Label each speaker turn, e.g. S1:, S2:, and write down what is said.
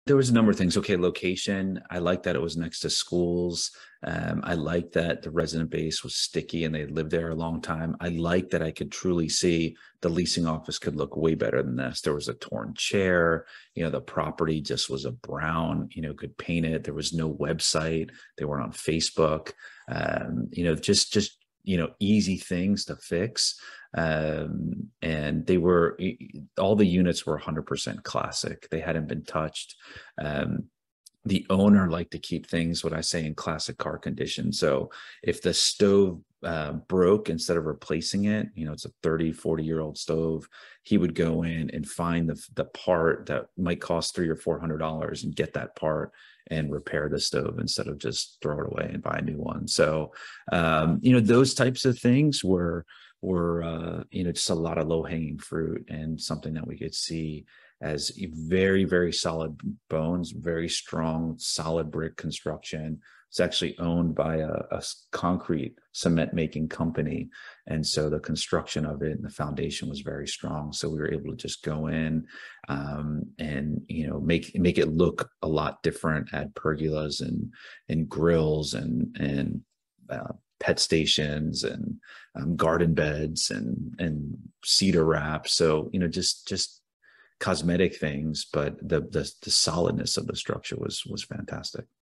S1: There was a number of things. Okay, location. I like that it was next to schools. I like that the resident base was sticky and they lived there a long time. I like that I could truly see the leasing office could look way better than this. There was a torn chair. The property just was a brown, could paint it. There was no website. They weren't on Facebook. Just easy things to fix. And they were, all the units were 100% classic. They hadn't been touched. The owner liked to keep things, what I say, in classic car condition. So if the stove broke, instead of replacing it, it's a 30, 40-year-old stove, he would go in and find the part that might cost $300 or $400 and get that part and repair the stove instead of just throw it away and buy a new one. So, those types of things were just a lot of low-hanging fruit, and something that we could see as very, very solid bones, very strong, solid brick construction. It's actually owned by a concrete cement making company. And so the construction of it and the foundation was very strong. So we were able to just go in and, make it look a lot different, add pergolas and grills and pet stations and garden beds and cedar wraps. So, just cosmetic things, but the solidness of the structure was fantastic.